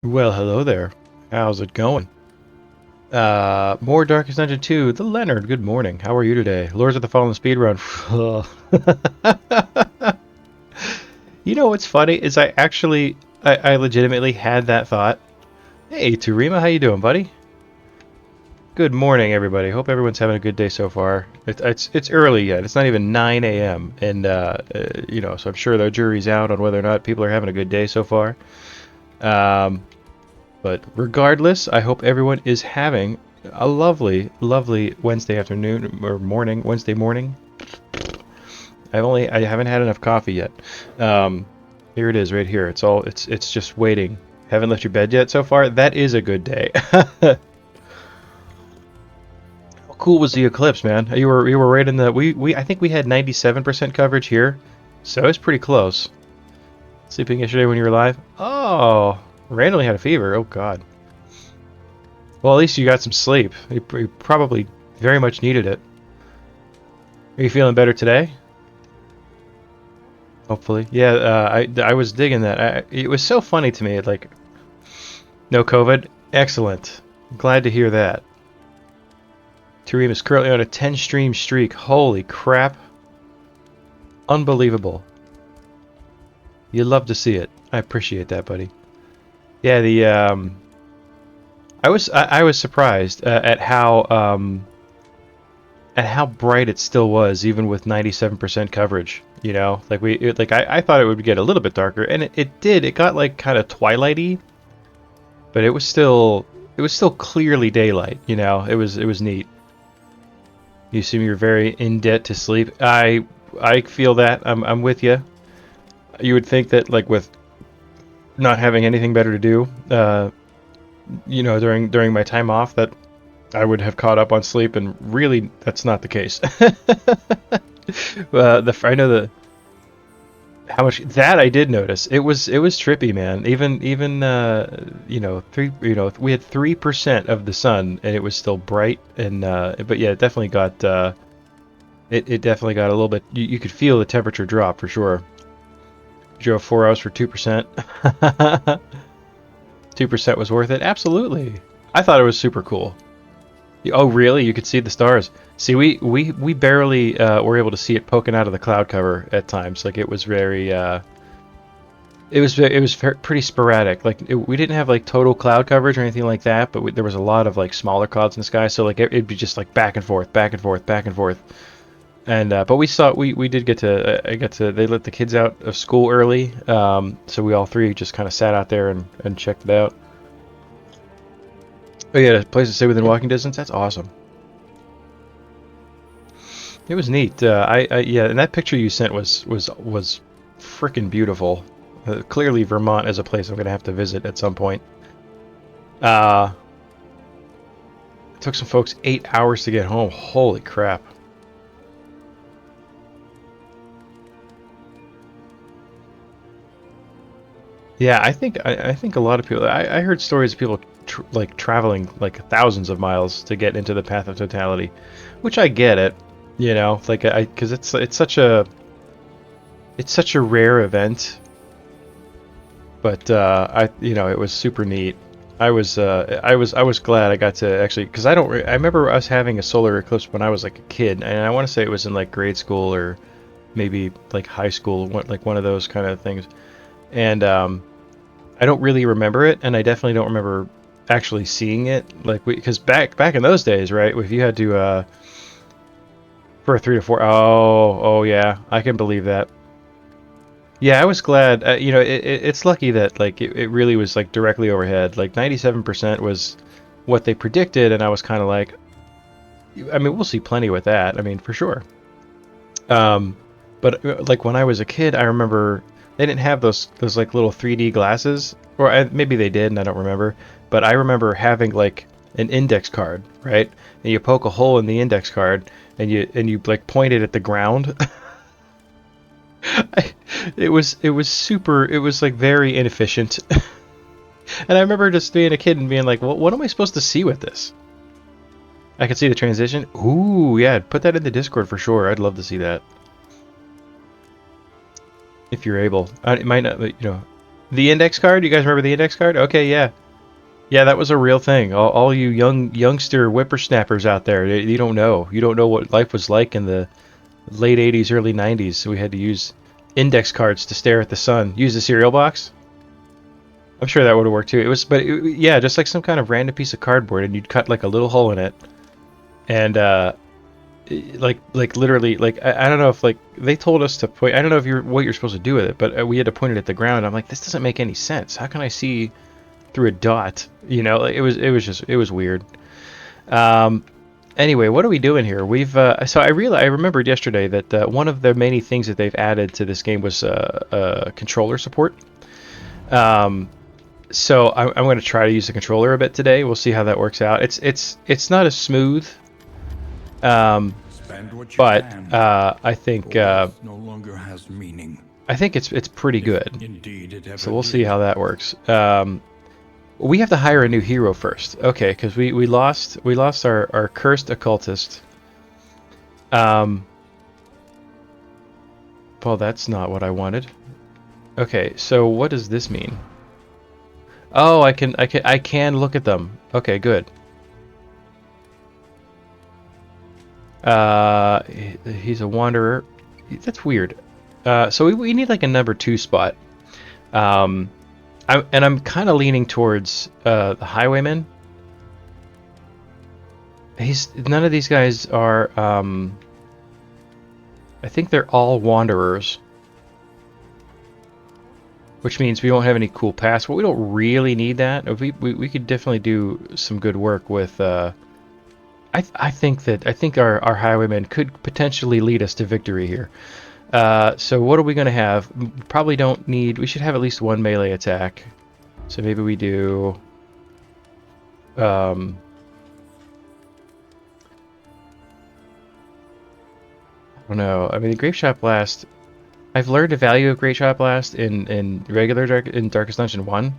Well, hello there. How's it going? More Darkest Dungeon 2. The Leonard, good morning. How are you today? Lords of the Fallen speedrun. You know what's funny is I legitimately had that thought. Hey, Turima, how you doing, buddy? Good morning, everybody. Hope everyone's having a good day so far. It's early yet. It's not even 9 a.m. And so I'm sure the jury's out on whether or not people are having a good day so far. Um, But regardless, I hope everyone is having a lovely, lovely Wednesday afternoon or morning, Wednesday morning. I haven't had enough coffee yet. Here it is, right here. It's just waiting. Haven't left your bed yet so far. That is a good day. How cool was the eclipse, man? You were right in the we I think we had 97% coverage here, so it's pretty close. Sleeping yesterday when you were live. Oh, randomly had a fever. Oh God. Well, at least you got some sleep. You probably very much needed it. Are you feeling better today? Hopefully. Yeah, I was digging that. It was so funny to me. Like, no COVID. Excellent. Glad to hear that. Tareem is currently on a 10-stream streak. Holy crap. Unbelievable. You love to see it. I appreciate that, buddy. Yeah, I was surprised at how bright it still was, even with 97% coverage. You know, I thought it would get a little bit darker, and it did. It got like kind of twilighty, but it was still clearly daylight. You know, it was neat. You assume you're very in debt to sleep. I feel that. I'm with you. You would think that like with not having anything better to do, during my time off, that I would have caught up on sleep, and really, that's not the case. I know the how much that I did notice. It was trippy, man. Even we had 3% of the sun, and it was still bright. And but yeah, it definitely got it definitely got a little bit. You could feel the temperature drop for sure. Drove 4 hours for 2%. 2% was worth it. Absolutely. I thought it was super cool. Oh, really? You could see the stars. See, we barely were able to see it poking out of the cloud cover at times. Like it was very, pretty sporadic. We didn't have like total cloud coverage or anything like that, but there was a lot of like smaller clouds in the sky. So like it'd be just like back and forth, back and forth, back and forth. And but we did get to they let the kids out of school early, so we all three just kind of sat out there and checked it out. Oh yeah, a place to stay within walking distance. That's awesome. It was neat. Yeah, and that picture you sent was freaking beautiful. Clearly, Vermont is a place I'm gonna have to visit at some point. It took some folks 8 hours to get home. Holy crap! Yeah, I think a lot of people. I heard stories of people traveling like thousands of miles to get into the Path of Totality, which I get it. You know, like because it's such a rare event. But it was super neat. I was glad I got to actually, because I remember us having a solar eclipse when I was like a kid, and I want to say it was in like grade school or maybe like high school, like one of those kind of things. And I don't really remember it, and I definitely don't remember actually seeing it. Like because back in those days, right? If you had to for a 3 to 4, oh yeah, I can believe that. Yeah, I was glad. It's lucky that like it really was like directly overhead. Like 97% was what they predicted, and I was kind of like, I mean, we'll see plenty with that. I mean, for sure. Um, but like when I was a kid, I remember they didn't have those like little 3D glasses, or maybe they did, and I don't remember. But I remember having like an index card, right? And you poke a hole in the index card, and you like point it at the ground. It was super. It was like very inefficient. And I remember just being a kid and being like, well, what am I supposed to see with this? I could see the transition. Ooh, yeah, put that in the Discord for sure. I'd love to see that if you're able. It might not, The index card? You guys remember the index card? Okay, yeah. Yeah, that was a real thing. All you youngster whippersnappers out there, you don't know. You don't know what life was like in the late 80s, early 90s. So we had to use index cards to stare at the sun. Use the cereal box. I'm sure that would have worked too. Yeah, just like some kind of random piece of cardboard, and you'd cut like a little hole in it, and like literally, like I don't know if like they told us to point. I don't know if what you're supposed to do with it, but we had to point it at the ground. I'm like, this doesn't make any sense. How can I see through a dot? You know, like, it was weird. Anyway, what are we doing here? So I remembered yesterday that one of the many things that they've added to this game was controller support. So I'm going to try to use the controller a bit today. We'll see how that works out. It's not as smooth, but I think no longer has meaning. I think it's pretty good. Indeed, it ever So we'll see did. how that works. We have to hire a new hero first, okay? Because we lost our cursed occultist. Well, that's not what I wanted. Okay, so what does this mean? Oh, I can look at them. Okay, good. He's a wanderer. That's weird. So we need like a number 2 spot. I'm kind of leaning towards the highwayman. None of these guys are. I think they're all wanderers. Which means we won't have any cool paths, but we don't really need that. We could definitely do some good work with. I think our highwaymen could potentially lead us to victory here. So what are we going to have? Probably don't need. We should have at least one melee attack. So maybe we do. I don't know. I mean, the Grape Shot Blast. I've learned the value of Great Shot Blast in Darkest Dungeon 1.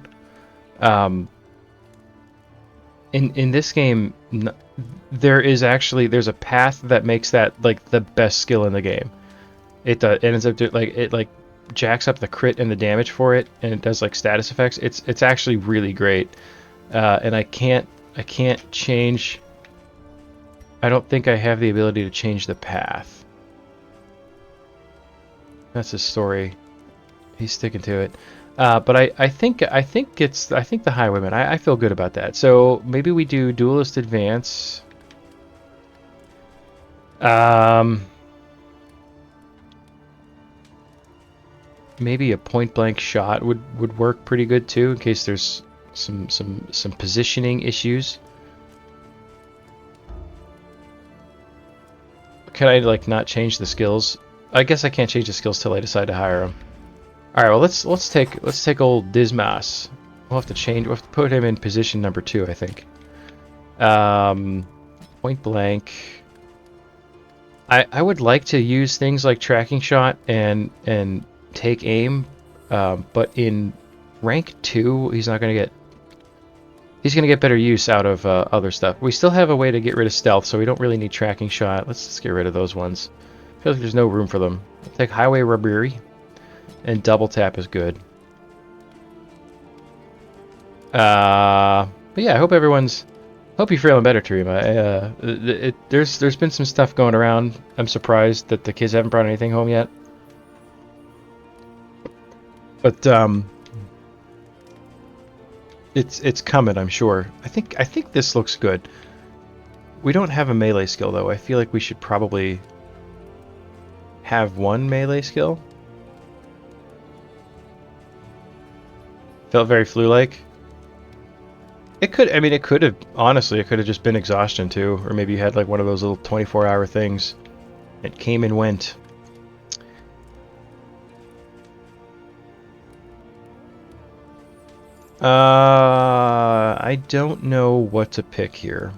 In this game, there's a path that makes that like the best skill in the game. It ends up doing it jacks up the crit and the damage for it, and it does like status effects. It's actually really great, and I can't change. I don't think I have the ability to change the path. That's his story. He's sticking to it. But I think the highwayman. I feel good about that. So maybe we do duelist advance. Maybe a point blank shot would work pretty good too, in case there's some positioning issues. Can I like not change the skills? I guess I can't change the skills till I decide to hire him. All right, well let's take old Dismas. We'll have to change. We'll have to put him in position number 2, I think. Point blank. I would like to use things like tracking shot and take aim, but in rank 2, he's going to get better use out of other stuff. We still have a way to get rid of stealth, so we don't really need tracking shot. Let's just get rid of those ones. Feels like there's no room for them. I'll take highway robbery, and double tap is good. But yeah, I hope hope you're feeling better, Terima. There's been some stuff going around. I'm surprised that the kids haven't brought anything home yet. But it's coming, I'm sure. I think this looks good. We don't have a melee skill though. I feel like we should probably have one melee skill. Felt very flu-like. It could have, honestly, it could have just been exhaustion too, or maybe you had like one of those little 24-hour things. It came and went. I don't know what to pick here.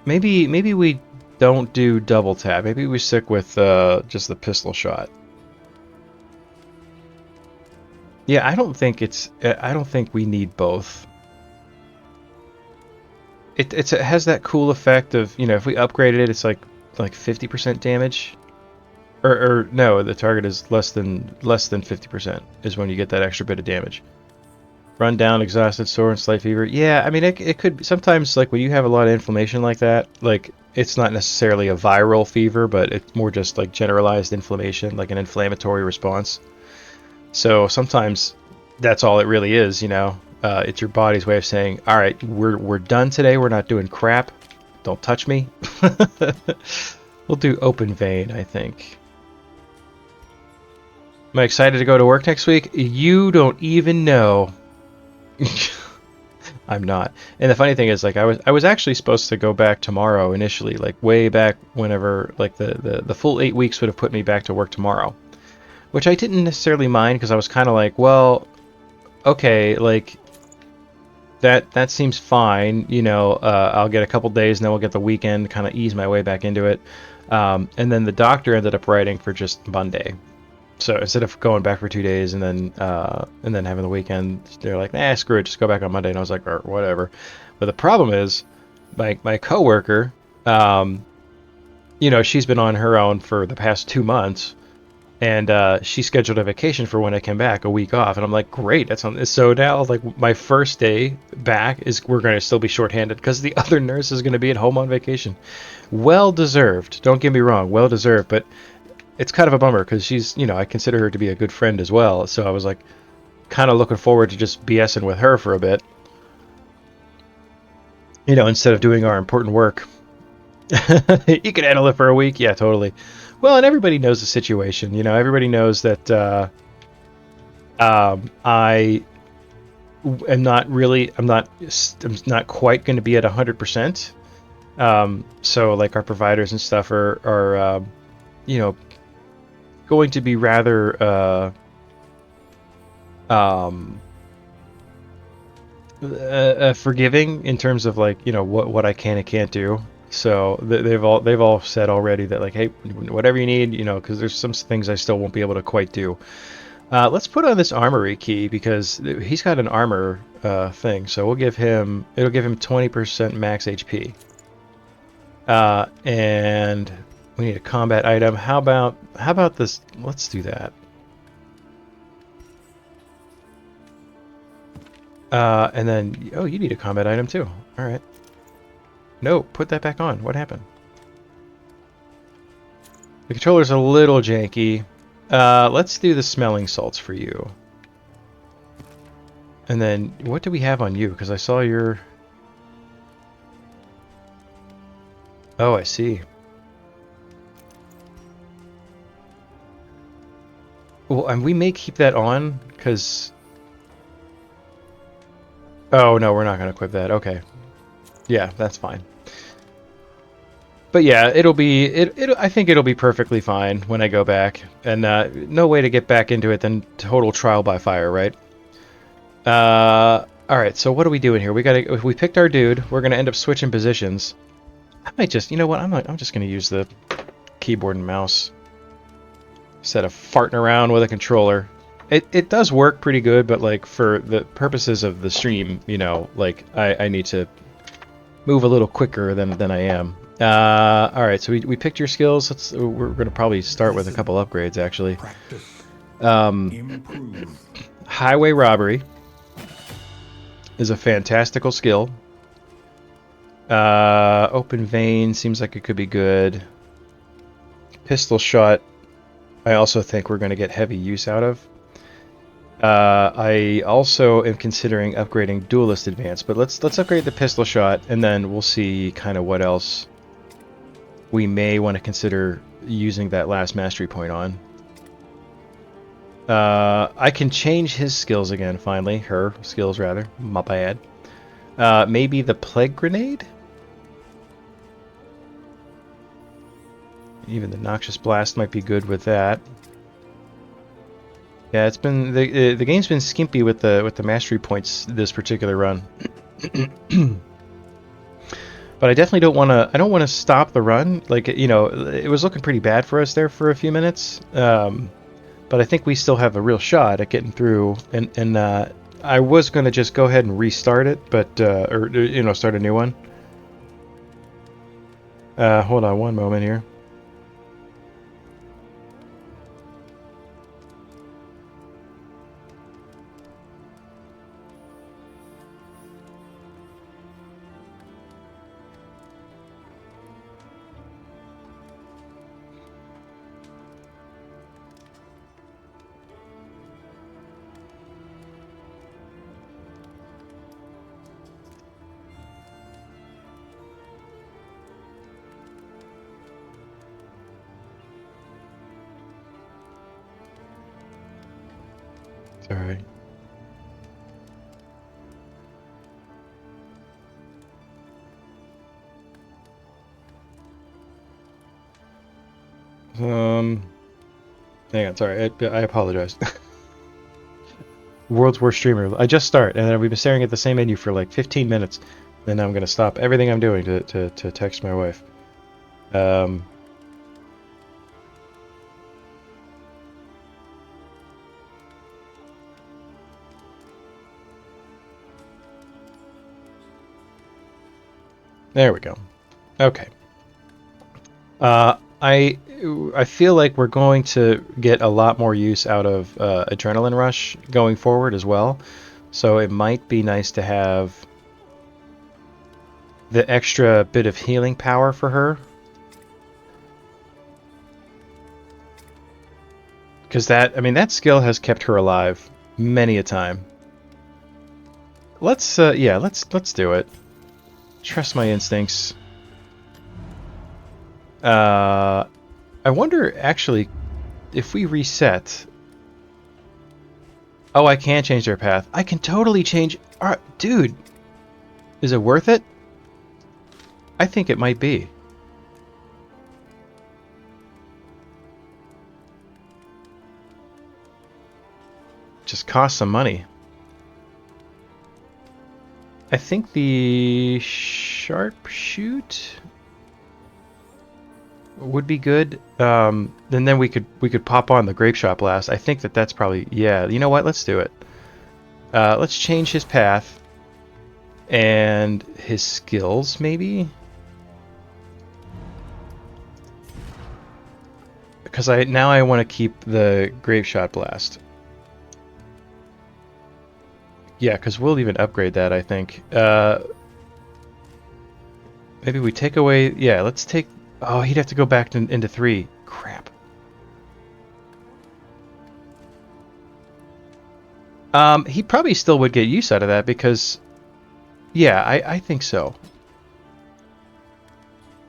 Maybe we don't do double tap. Maybe we stick with just the pistol shot. Yeah, I don't think we need both. It has that cool effect of, you know, if we upgraded it, it's like like 50% damage. Or no, the target is less than 50% is when you get that extra bit of damage. Run down, exhausted, sore, and slight fever. Yeah, I mean, it could sometimes, like when you have a lot of inflammation like that, like it's not necessarily a viral fever, but it's more just like generalized inflammation, like an inflammatory response. So sometimes that's all it really is, you know. It's your body's way of saying, all right, we're done today. We're not doing crap. Don't touch me. We'll do open vein, I think. Am I excited to go to work next week? You don't even know. I'm not. And the funny thing is, like, I was actually supposed to go back tomorrow initially, like way back whenever, like the full 8 weeks would have put me back to work tomorrow, which I didn't necessarily mind because I was kind of like, well, okay, like that seems fine, you know. I'll get a couple days and then we'll get the weekend, kind of ease my way back into it. And then the doctor ended up writing for just Monday. So instead of going back for 2 days and then having the weekend, they're like, nah, screw it, just go back on Monday. And I was like, whatever. But the problem is, my coworker, you know, she's been on her own for the past 2 months, and she scheduled a vacation for when I came back, a week off. And I'm like, great, that's on. So now, like, my first day back is we're going to still be shorthanded because the other nurse is going to be at home on vacation. Well deserved. Don't get me wrong, well deserved, but it's kind of a bummer because she's, you know, I consider her to be a good friend as well. So I was like, kind of looking forward to just BSing with her for a bit, you know, instead of doing our important work. You can handle it for a week, yeah, totally. Well, and everybody knows the situation, you know. Everybody knows that I am not really, I'm not quite going to be at 100%. So like our providers and stuff are you know, going to be rather forgiving in terms of, like, you know, what I can and can't do. So they've all said already that, like, hey, whatever you need, you know, because there's some things I still won't be able to quite do. Let's put on this armory key because he's got an armor thing, so it'll give him 20% max HP. And we need a combat item. How about this? Let's do that. And then, oh, you need a combat item too. All right. No, put that back on. What happened? The controller's a little janky. Let's do the smelling salts for you. And then, what do we have on you? Because I saw your... Oh, I see. Well, and we may keep that on, because... Oh, no, we're not going to equip that. Okay. Yeah, that's fine. But yeah, I think it'll be perfectly fine when I go back. And no way to get back into it than total trial by fire, right? Alright, so what are we doing here? If we picked our dude, we're gonna end up switching positions. I might just, you know what, I'm just gonna use the keyboard and mouse instead of farting around with a controller. It does work pretty good, but like for the purposes of the stream, you know, like I need to move a little quicker than I am. Alright, so we picked your skills. We're gonna probably start with a couple upgrades, actually. Highway robbery is a fantastical skill. Open vein seems like it could be good. Pistol shot, I also think we're gonna get heavy use out of. I also am considering upgrading duelist advance, but let's upgrade the pistol shot, and then we'll see kind of what else we may want to consider using that last mastery point on. I can change his skills again, finally. Her skills, rather. My bad. Maybe the plague grenade? Even the noxious blast might be good with that. Yeah, it's been the game's been skimpy with the mastery points this particular run. But I definitely don't want to. I don't want to stop the run. Like, you know, it was looking pretty bad for us there for a few minutes. But I think we still have a real shot at getting through. And I was going to just go ahead and restart it, but or you know, start a new one. Hold on one moment here. Sorry. Hang on, sorry, I apologize. World's worst streamer. I just start, and then we've been staring at the same menu for like 15 minutes. Then I'm gonna stop everything I'm doing to text my wife. There we go. Okay. I feel like we're going to get a lot more use out of Adrenaline Rush going forward as well. So it might be nice to have the extra bit of healing power for her. Because that, I mean, that skill has kept her alive many a time. Let's, yeah, let's do it. Trust my instincts. I wonder, actually, if we reset... Oh, I can change their path. I can totally change... Dude! Is it worth it? I think it might be. Just cost some money. I think the sharpshoot would be good. And then we could pop on the grape shot blast. I think that's probably, yeah. You know what? Let's do it. Let's change his path and his skills, maybe. Because now I want to keep the grape shot blast. Yeah, because we'll even upgrade that, I think. Maybe we take away... Yeah, let's take... Oh, he'd have to go back into 3. Crap. He probably still would get use out of that because... Yeah, I think so.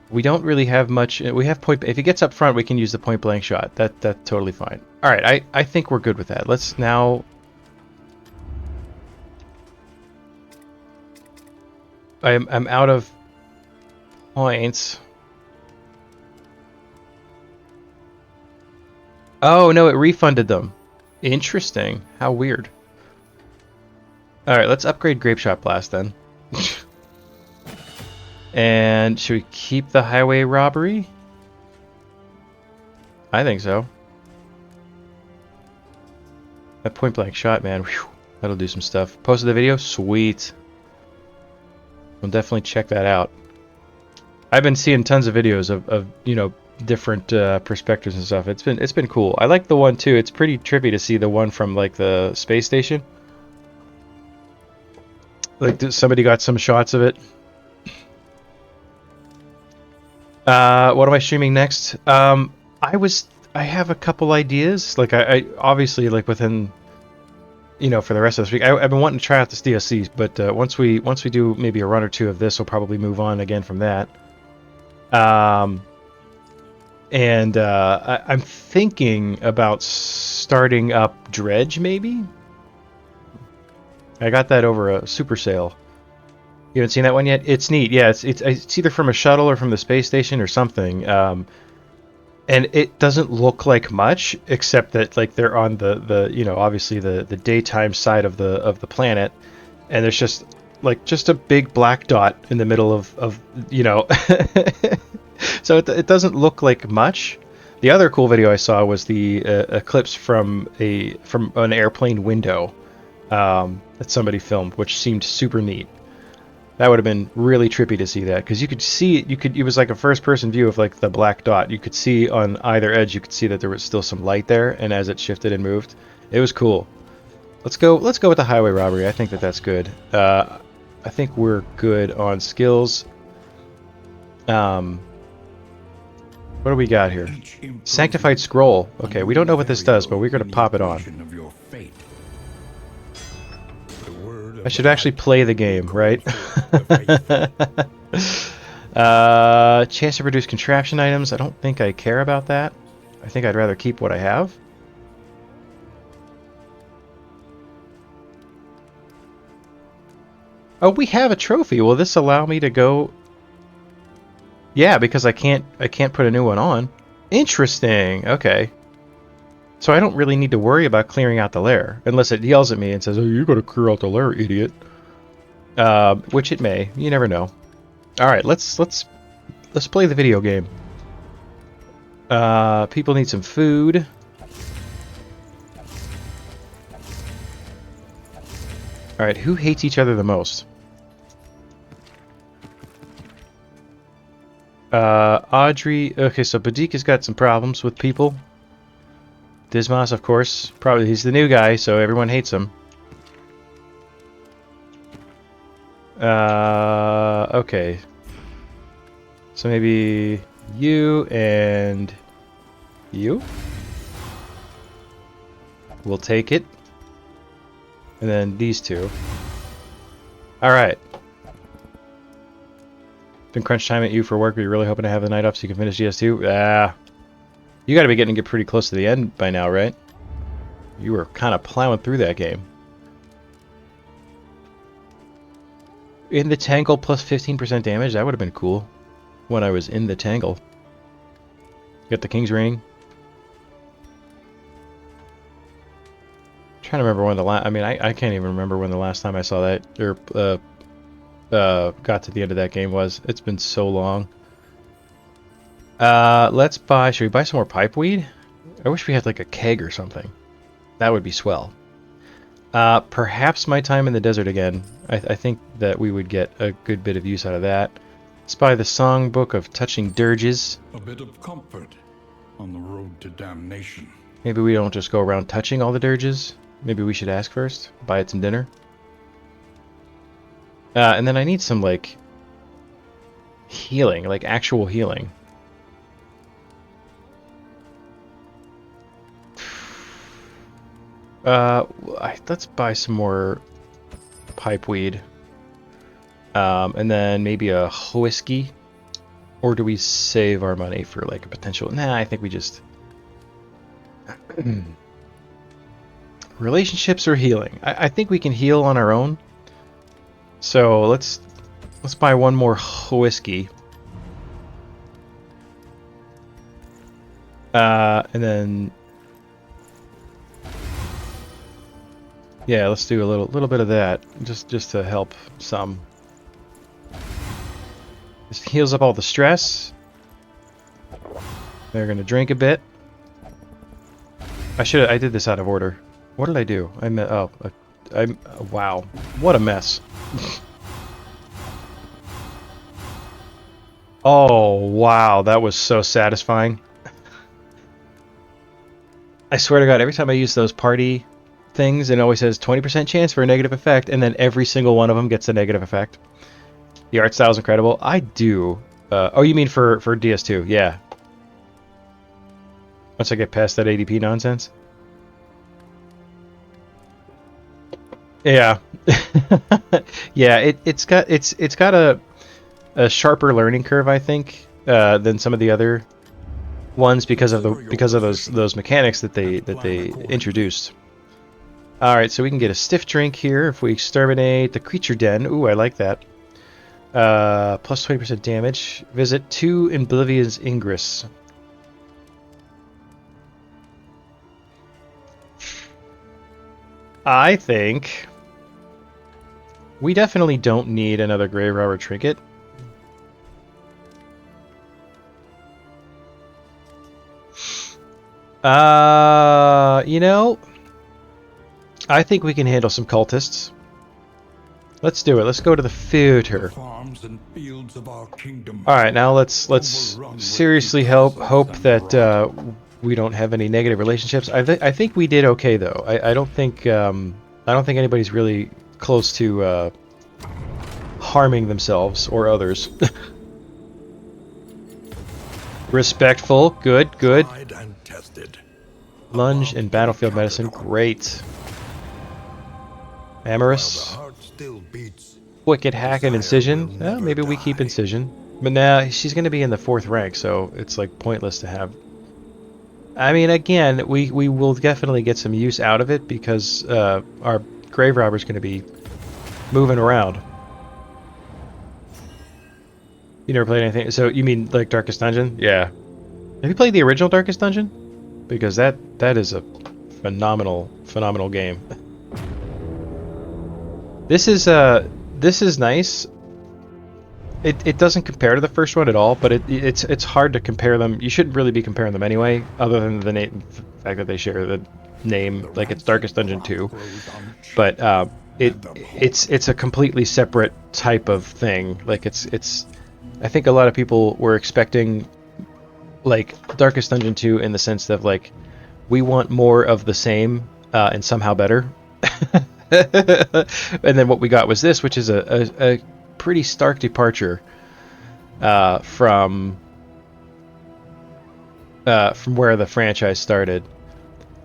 We don't really have much... We have point... If he gets up front, we can use the point blank shot. That's totally fine. Alright, I think we're good with that. Let's now... I'm out of points. Oh, no, it refunded them. Interesting. How weird. Alright, let's upgrade Grape Shot Blast then. And should we keep the highway robbery? I think so. That point blank shot, man. Whew, that'll do some stuff. Posted the video? Sweet. We'll definitely check that out. I've been seeing tons of videos of you know, different perspectives and stuff. It's been cool. I like the one too. It's pretty trippy to see the one from like the space station. Like somebody got some shots of it. What am I streaming next? I have a couple ideas. Like I obviously like within, you know, for the rest of this week. I've been wanting to try out this DLC, but once we do maybe a run or two of this, we'll probably move on again from that. I'm thinking about starting up Dredge, maybe? I got that over a super sale. You haven't seen that one yet? It's neat. Yeah, it's either from a shuttle or from the space station or something. And it doesn't look like much, except that like they're on the you know, obviously the daytime side of the planet, and there's just a big black dot in the middle of you know. So it doesn't look like much. The other cool video I saw was the eclipse from an airplane window that somebody filmed, which seemed super neat. That would have been really trippy to see that, because you could see it was like a first-person view of like the black dot. You could see on either edge, you could see that there was still some light there, and as it shifted and moved, it was cool. Let's go with the highway robbery. I think that's good. I think we're good on skills. What do we got here? Sanctified scroll. Okay, we don't know what this does, but we're going to pop it on. I should actually play the game, right? Chance to produce contraption items. I don't think I care about that. I think I'd rather keep what I have. Oh, we have a trophy. Will this allow me to go? Yeah, because I can't put a new one on. Interesting. Okay. So I don't really need to worry about clearing out the lair, unless it yells at me and says, "Oh, you gotta clear out the lair, idiot." Which it may. You never know. All right, let's play the video game. People need some food. All right, who hates each other the most? Audrey. Okay, so Badika's got some problems with people. Dismas, of course. Probably he's the new guy, so everyone hates him. Okay. So maybe you and you? We'll take it. And then these two. Alright. Been crunch time at you for work, but you're really hoping to have the night off so you can finish GS2? Ah. You gotta be getting pretty close to the end by now, right? You were kind of plowing through that game. In the tangle plus 15% damage? That would have been cool. When I was in the tangle. Get the King's Ring. Trying to remember when the last... I mean, I can't even remember when the last time I saw that, or got to the end of that game was. It's been so long. Let's buy... Should we buy some more pipeweed? I wish we had like a keg or something. That would be swell. Perhaps my time in the desert again. I think that we would get a good bit of use out of that. Let's buy the Songbook of Touching Dirges. A bit of comfort on the road to damnation. Maybe we don't just go around touching all the dirges. Maybe we should ask first. Buy it some dinner. And then I need some, like, healing. Like, actual healing. Let's buy some more pipeweed. And then maybe a whiskey. Or do we save our money for, like, a potential... Nah, I think we just... Relationships or healing? I think we can heal on our own. So let's buy one more whiskey. And then yeah, let's do a little bit of that just to help some. This heals up all the stress. They're gonna drink a bit. I did this out of order. What did I do? Wow, what a mess. Oh, wow, that was so satisfying. I swear to God, every time I use those party things, it always says 20% chance for a negative effect, and then every single one of them gets a negative effect. The art style is incredible. I do. Oh, you mean for DS2? Yeah. Once I get past that ADP nonsense. Yeah. Yeah, it's got a sharper learning curve, I think, than some of the other ones because of those mechanics that they introduced. All right, so we can get a stiff drink here if we exterminate the creature den. Ooh, I like that. Plus 20% damage. Visit 2 Oblivion's Ingress. I think we definitely don't need another Grave Robber trinket. You know, I think we can handle some cultists. Let's do it. Let's go to the future. Farms and fields of our kingdom. All right, now let's seriously hope that we don't have any negative relationships. I think we did okay though. I don't think anybody's really close to harming themselves or others. Respectful, good. Tried and tested. Lunge and battlefield medicine, great. Amorous, The heart still beats. wicked hack and incision. Well, maybe we keep incision. But now she's going to be in the 4th rank, so it's like pointless to have. I mean, again, we will definitely get some use out of it because our grave robber's going to be moving around. You never played anything? So you mean like Darkest Dungeon? Yeah. Have you played the original Darkest Dungeon? Because that is a phenomenal game. This is nice. It doesn't compare to the first one at all, but it's hard to compare them. You shouldn't really be comparing them anyway, other than the fact that they share the name, like it's Darkest Dungeon 2. But it's a completely separate type of thing. Like it's I think a lot of people were expecting like Darkest Dungeon 2 in the sense that like we want more of the same and somehow better. And then what we got was this, which is a pretty stark departure from where the franchise started.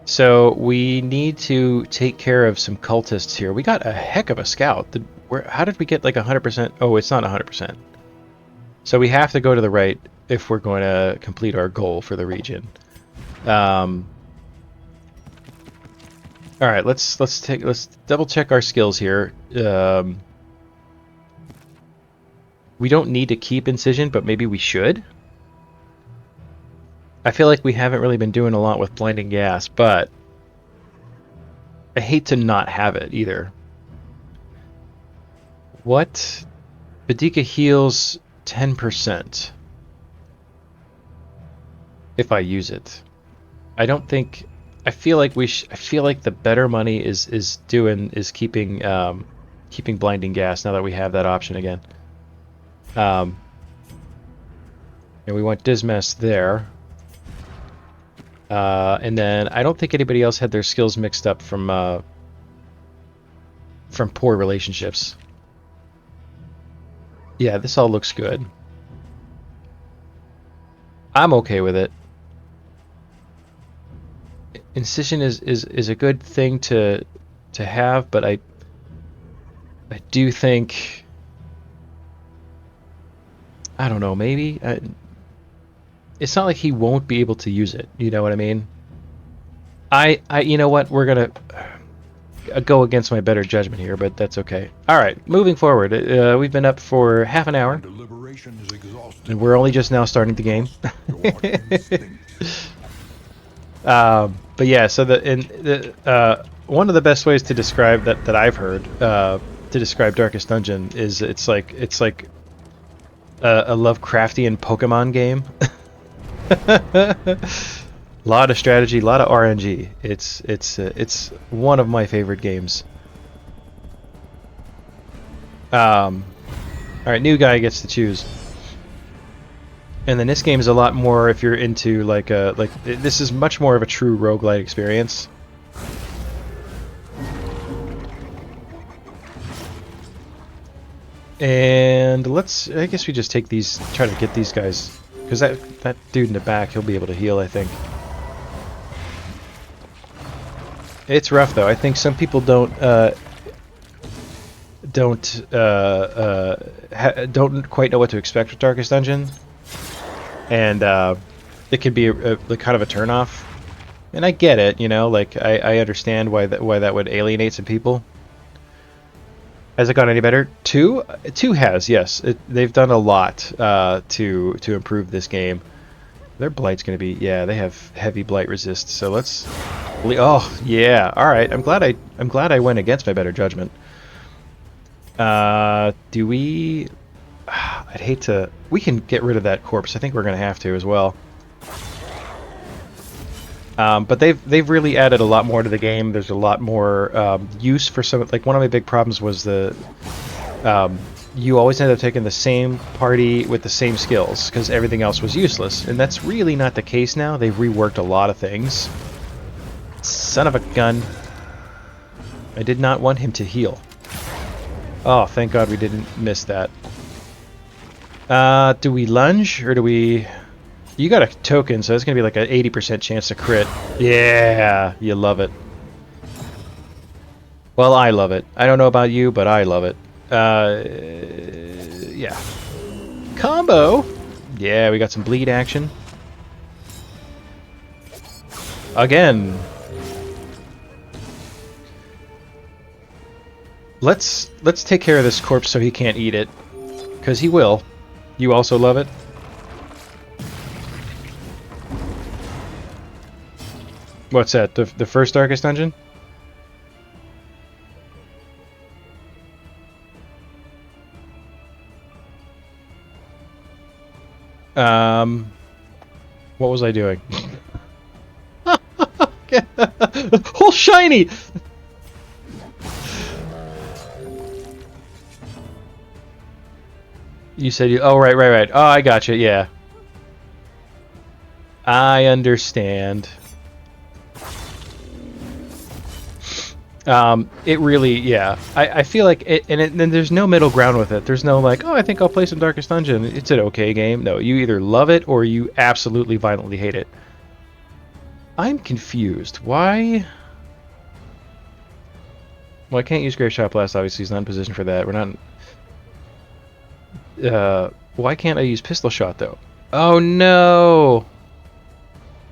So we need to take care of some cultists here. We got a heck of a scout. How did we get like 100%? Oh, it's not 100%. So we have to go to the right if we're going to complete our goal for the region. All right, let's double check our skills here. We don't need to keep incision, but maybe we should. I feel like we haven't really been doing a lot with blinding gas, but I hate to not have it either. What? Badika heals 10% if I use it. I don't think. I feel like I feel like the better money is keeping blinding gas now that we have that option again. And we want Dismas there. And then I don't think anybody else had their skills mixed up from poor relationships. Yeah, this all looks good. I'm okay with it. Incision is a good thing to have, but I do think, I don't know, maybe it's not like he won't be able to use it. You know what I mean? You know what? We're gonna go against my better judgment here, but that's okay. All right, moving forward. We've been up for half an hour, and we're only just now starting the game. But yeah, so one of the best ways to describe that I've heard to describe Darkest Dungeon is it's like a Lovecraftian Pokemon game. Lot of strategy, a lot of RNG. It's one of my favorite games. All right, new guy gets to choose. And then this game is a lot more if you're into like this is much more of a true roguelite experience. And I guess we just take these, try to get these guys, because that dude in the back, he'll be able to heal, I think. It's rough though. I think some people don't quite know what to expect with Darkest Dungeon. And it could be like kind of a turnoff, and I get it, you know. Like I understand why that would alienate some people. Has it got any better? Two has, yes. They've done a lot to improve this game. Their blight's going to be, yeah. They have heavy blight resist. So let's. Oh yeah. All right. I'm glad I went against my better judgment. Do we? I'd hate to. We can get rid of that corpse. I think we're going to have to as well. But they've really added a lot more to the game. There's a lot more use for some. Like one of my big problems was the you always end up taking the same party with the same skills because everything else was useless, and that's really not the case now. They've reworked a lot of things. Son of a gun! I did not want him to heal. Oh, thank God we didn't miss that. Do we lunge or do we? You got a token, so it's gonna be like an 80% chance to crit. Yeah, you love it. Well, I love it. I don't know about you, but I love it. Yeah. Combo! Yeah, we got some bleed action. Again. Let's take care of this corpse so he can't eat it. Because he will. You also love it? What's that? The first Darkest Dungeon? What was I doing? Oh, shiny! You said you... Oh, right. Oh, I gotcha, yeah. I understand. It really, yeah. I feel like it, and then there's no middle ground with it. There's no like, oh, I think I'll play some Darkest Dungeon. It's an okay game. No, you either love it or you absolutely violently hate it. I'm confused. Why? Well, I can't use Grave Shot Blast. Obviously, he's not in position for that. We're not. Why can't I use Pistol Shot though? Oh no!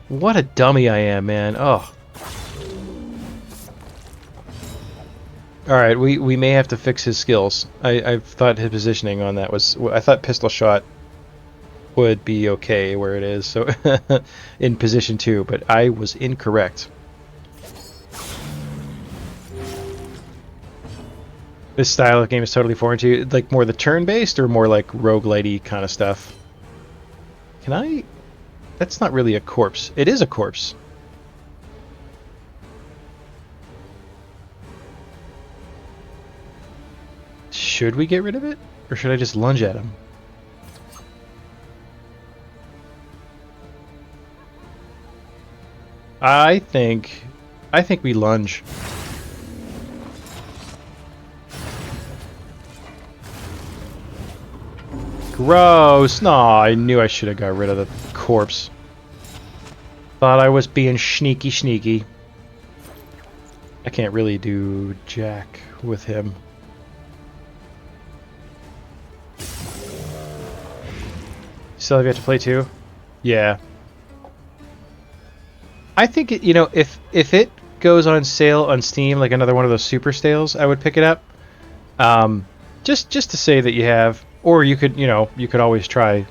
What a dummy I am, man. Oh. Alright, we may have to fix his skills. I thought his positioning on that was... I thought Pistol Shot would be okay where it is, so in position 2, but I was incorrect. This style of game is totally foreign to you. Like more the turn-based or more like roguelite-y kind of stuff? Can I... That's not really a corpse. It is a corpse. Should we get rid of it? Or should I just lunge at him? I think we lunge. Gross! Nah, I knew I should have got rid of the corpse. Thought I was being sneaky. I can't really do jack with him. Still have yet to play too? Yeah. I think it, you know, if it goes on sale on Steam, like another one of those super sales, I would pick it up. Just to say that you have, or you could, you know, you could always try.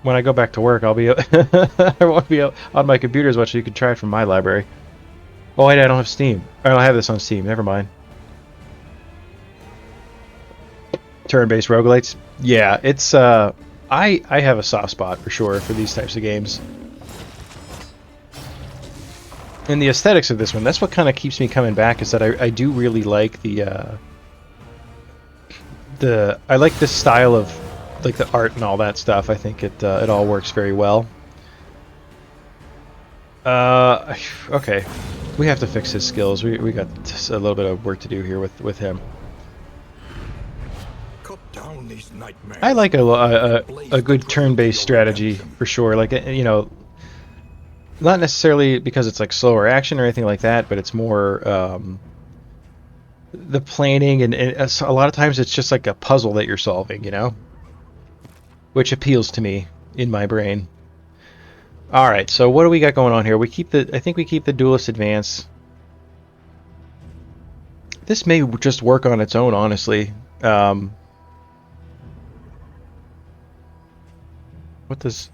When I go back to work, I'll be I won't be on my computer as much, so you could try it from my library. Oh wait, I don't have Steam. I don't have this on Steam. Never mind. Turn-based roguelites. Yeah, it's I have a soft spot for sure for these types of games. And the aesthetics of this one, that's what kind of keeps me coming back, is that I do really like I like this style of like the art and all that stuff. I think it all works very well. Okay. We have to fix his skills. We got a little bit of work to do here with him. These nightmares. I like a good turn-based strategy for sure. Like, you know, not necessarily because it's like slower action or anything like that, but it's more the planning and a lot of times it's just like a puzzle that you're solving, you know, which appeals to me in my brain. All right, so what do we got going on here? I think we keep the Duelist Advance. This may just work on its own, honestly. What does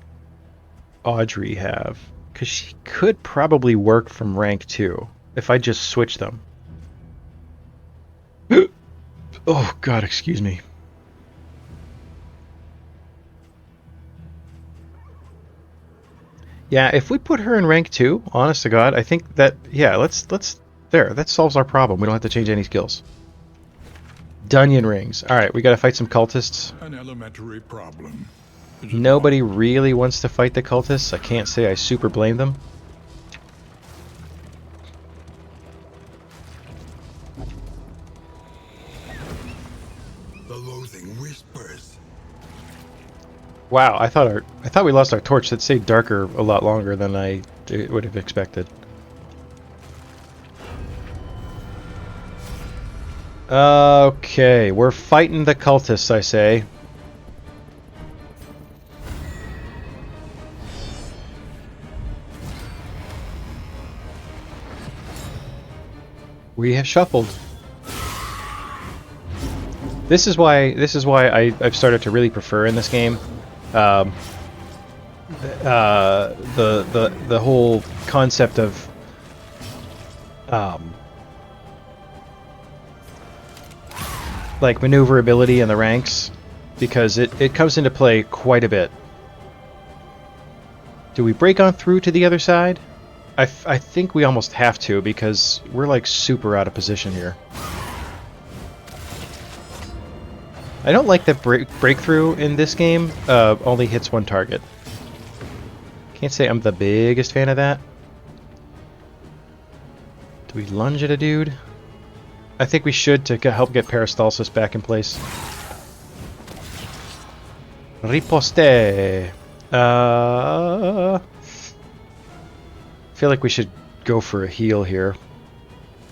Audrey have? Because she could probably work from rank 2 if I just switch them. Oh, God, excuse me. Yeah, if we put her in rank 2, honest to God, I think that, yeah, let's, there, that solves our problem. We don't have to change any skills. Dunyan rings. Alright, we gotta fight some cultists. An elementary problem. Is it Nobody not? really wants to fight the cultists. I can't say I super blame them. The loathing whispers. Wow, I thought we lost our torch. That stayed darker a lot longer than I would have expected. Okay, we're fighting the cultists, I say. We have shuffled. This is why I've started to really prefer in this game the whole concept of like maneuverability in the ranks, because it comes into play quite a bit. Do we break on through to the other side? I think we almost have to, because we're like super out of position here. I don't like that breakthrough in this game only hits one target. Can't say I'm the biggest fan of that. Do we lunge at a dude? I think we should to help get Peristalsis back in place. Riposte. I feel like we should go for a heal here.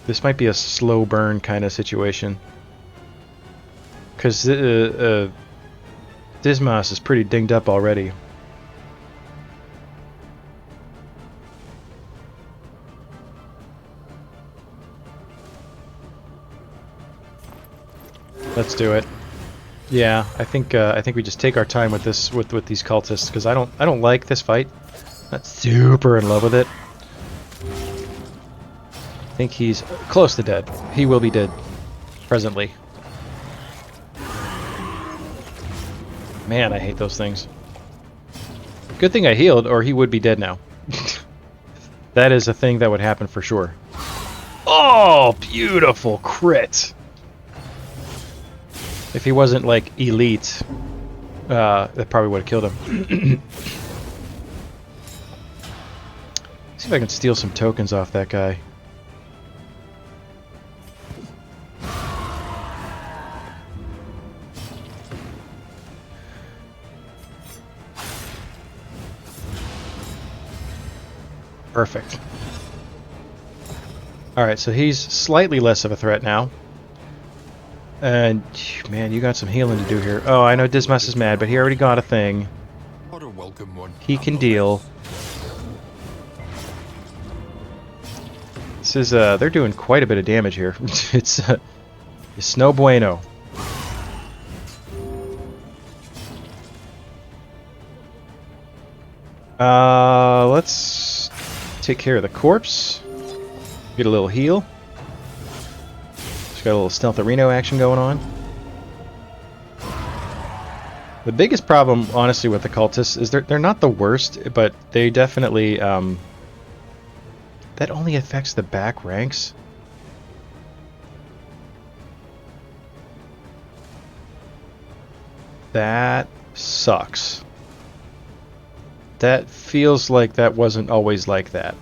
This might be a slow burn kind of situation. Because Dismas is pretty dinged up already. Let's do it. Yeah, I think we just take our time with this with these cultists, because I don't like this fight. Not super in love with it. I think he's close to dead. He will be dead presently. Man, I hate those things. Good thing I healed, or he would be dead now. That is a thing that would happen for sure. Oh, beautiful crit! If he wasn't, like, elite, that probably would have killed him. See if I can steal some tokens off that guy. Perfect. Alright, so he's slightly less of a threat now. And, man, you got some healing to do here. Oh, I know Dismas is mad, but he already got a thing. What a welcome one. He can deal. This is, they're doing quite a bit of damage here. It's no bueno. Let's take care of the corpse. Get a little heal. Just got a little stealth Reno action going on. The biggest problem, honestly, with the cultists is they're not the worst, but they definitely that only affects the back ranks. That sucks. That feels like that wasn't always like that.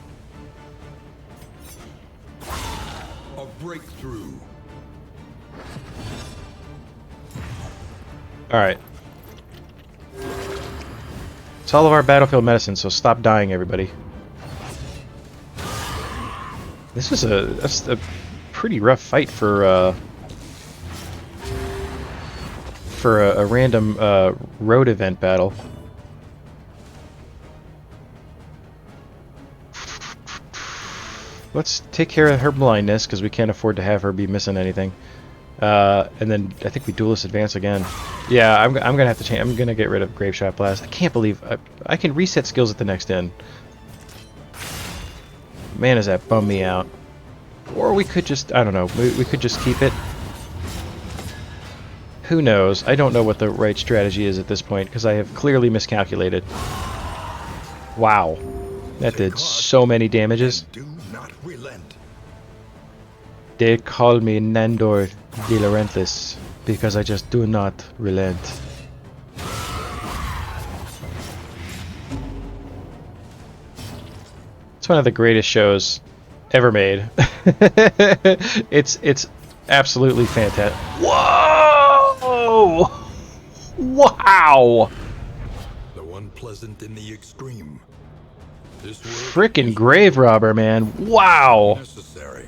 A breakthrough. Alright. It's all of our battlefield medicine, so stop dying, everybody. This was a pretty rough fight for a random road event battle. Let's take care of her blindness, because we can't afford to have her be missing anything. And then I think we duelist advance again. Yeah, I'm gonna have to change. I'm gonna get rid of Grave Shot Blast. I can't believe I can reset skills at the next end. Man, does that bum me out. Or we could just, I don't know, we could just keep it. Who knows? I don't know what the right strategy is at this point, because I have clearly miscalculated. Wow. That Take did heart so many damages. and do not relent. They call me Nandor the Relentless because I just do not relent. It's one of the greatest shows ever made. It's absolutely fantastic. Whoa! Wow! The one pleasant in the extreme. This world Frickin' is grave robber, man. Wow! necessary.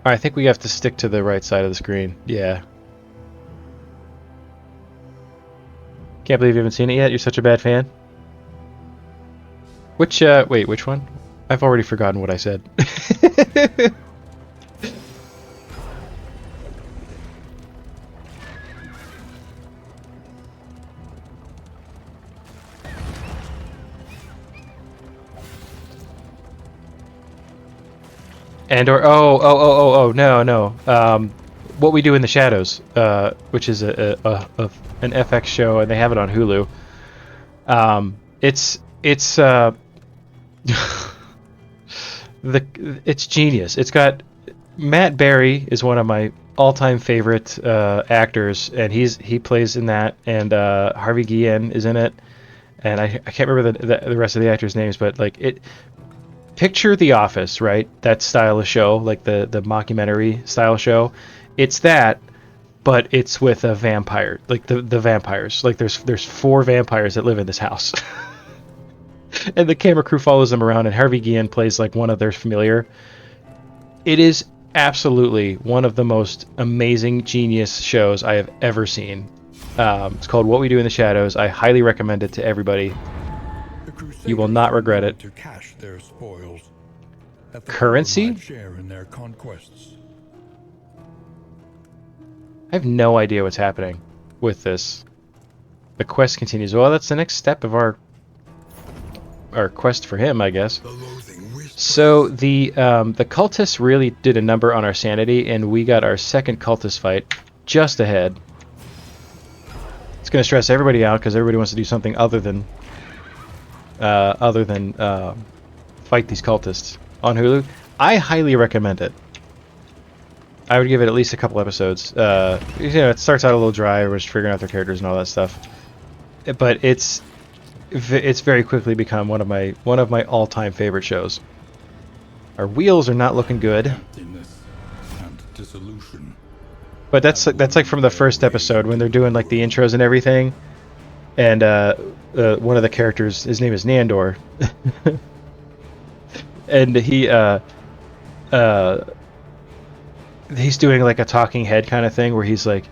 I think we have to stick to the right side of the screen. Yeah. Can't believe you haven't seen it yet. You're such a bad fan. Wait, which one? I've already forgotten what I said. No. What We Do in the Shadows, which is an FX show, and they have it on Hulu. It's it's genius. It's got Matt Berry is one of my all-time favorite actors, and he plays in that, and Harvey Guillen is in it, and I can't remember the rest of the actors' names, but like it. Picture The Office, right? That style of show, like the mockumentary style show. It's that, but it's with a vampire, like the vampires. Like there's 4 vampires that live in this house, and the camera crew follows them around, and Harvey Guillen plays like one of their familiar. It is absolutely one of the most amazing, genius shows I have ever seen. It's called What We Do in the Shadows. I highly recommend it to everybody. You will not regret it. To cash their spoils. At the Currency? share in their conquests. I have no idea what's happening with this. The quest continues. Well, that's the next step of our quest for him, I guess. So the cultists really did a number on our sanity, and we got our second cultist fight just ahead. It's going to stress everybody out because everybody wants to do something other than fight these cultists on Hulu. I highly recommend it. I would give it at least a couple episodes. It starts out a little dry. We're just figuring out their characters and all that stuff, but it's very quickly become one of my all-time favorite shows. Our wheels are not looking good, Emptiness and dissolution. but that's like from the first episode when they're doing like the intros and everything, and one of the characters, his name is Nandor, and he's doing like a talking head kind of thing where he's like,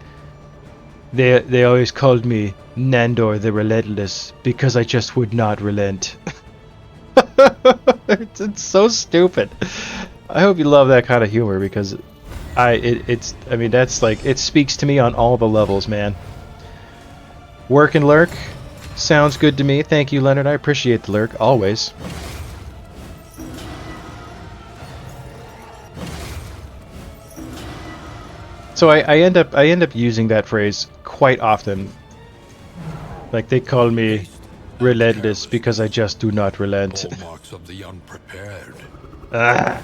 they always called me Nandor the Relentless because I just would not relent. It's so stupid. I hope you love that kind of humor because that's like, it speaks to me on all the levels, man. Work and lurk sounds good to me. Thank you, Leonard. I appreciate the lurk always. So I end up using that phrase quite often. Like, they call me relentless because I just do not relent. Hallmarks of the unprepared. Ah.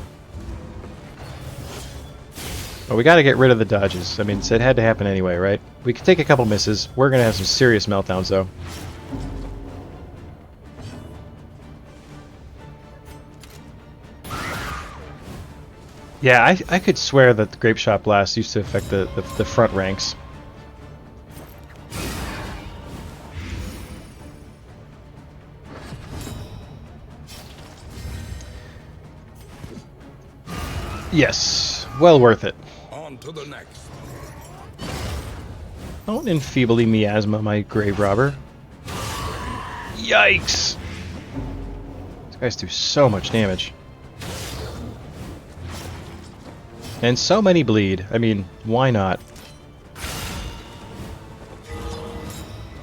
Well, we got to get rid of the dodges. I mean, it had to happen anyway, right? We could take a couple misses. We're gonna have some serious meltdowns, though. Yeah, I could swear that the Grape Shot Blast used to affect the front ranks. Yes, well worth it. On to the next. Don't enfeebly miasma my grave robber. Yikes! These guys do so much damage. And so many bleed. I mean, why not?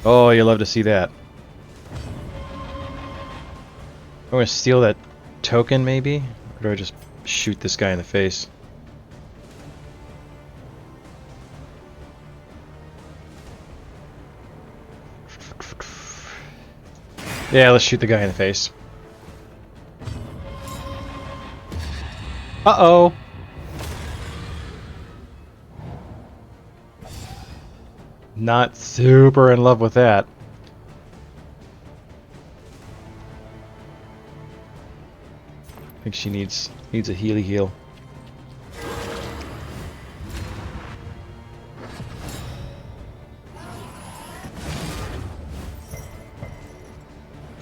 Oh, you love to see that. I'm gonna steal that token, maybe? Or do I just shoot this guy in the face? Yeah, let's shoot the guy in the face. Uh-oh. Not super in love with that. I think she needs a healy heal.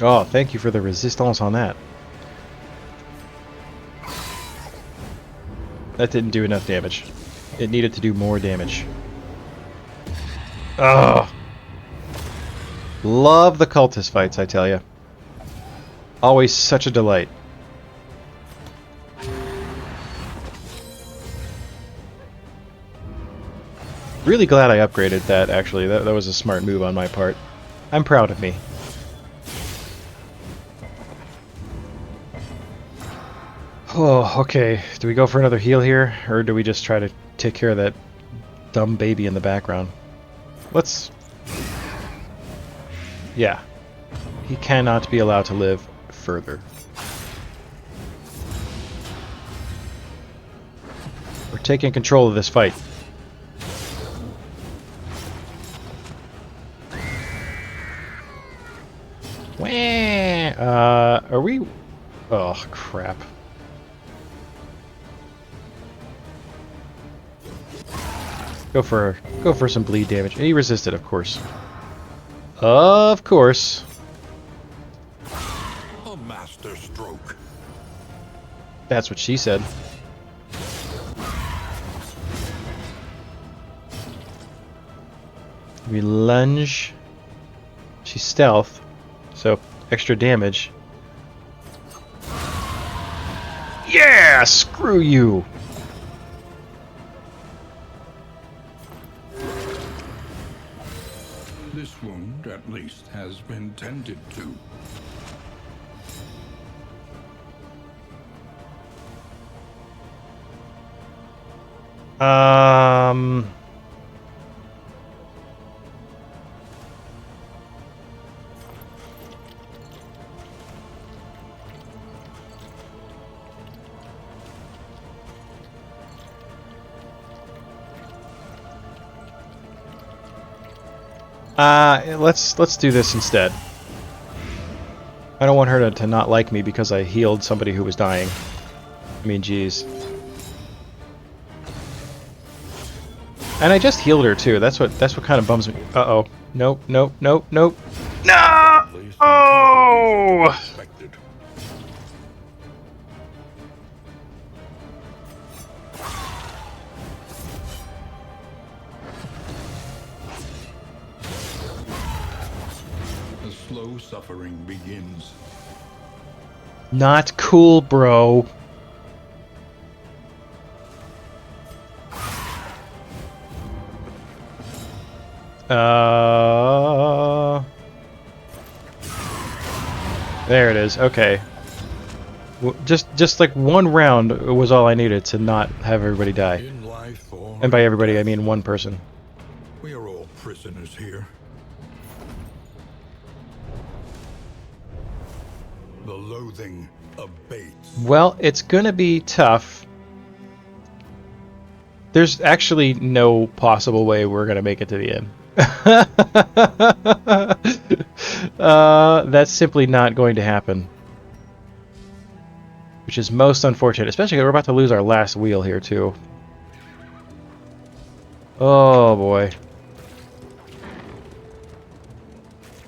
Oh, thank you for the resistance on that. That didn't do enough damage. It needed to do more damage. Ugh. Love the cultist fights, I tell you. Always such a delight. Really glad I upgraded that, actually. That was a smart move on my part. I'm proud of me. Oh, okay. Do we go for another heal here? Or do we just try to take care of that dumb baby in the background? Let's... Yeah. He cannot be allowed to live further. We're taking control of this fight. Wah! Are we... Oh, crap. Go for some bleed damage. And he resisted, of course. Of course. A master stroke. That's what she said. We lunge. She's stealth, so extra damage. Yeah, screw you. This wound, at least, has been tended to. Let's do this instead. I don't want her to not like me because I healed somebody who was dying. I mean, geez. And I just healed her too. That's what kind of bums me. Uh-oh. Nope, nope, nope, nope. No! Oh! The slow suffering begins. Not cool, bro. There it is. Okay. Just like one round was all I needed to not have everybody die. In life or And by everybody, I mean one person. we are all prisoners here. The loathing abates. Well, it's gonna be tough. There's actually no possible way we're gonna make it to the end. That's simply not going to happen. Which is most unfortunate, especially 'cause we're about to lose our last wheel here, too. Oh, boy.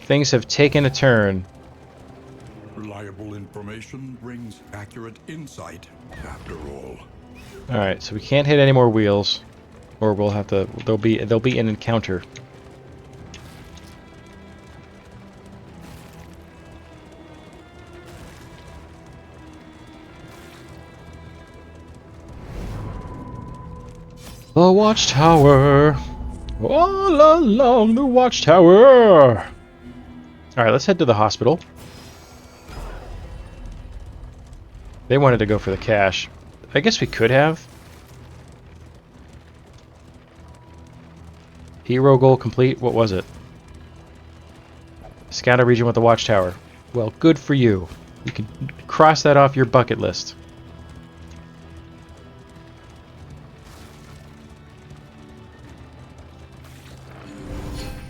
Things have taken a turn. Reliable information brings accurate insight, after all. Alright, so we can't hit any more wheels. Or we'll have to... There'll be an encounter. The watchtower! All along the watchtower! Alright, let's head to the hospital. They wanted to go for the cash. I guess we could have. Hero goal complete. What was it? Scout a region with the watchtower. Well, good for you. You can cross that off your bucket list.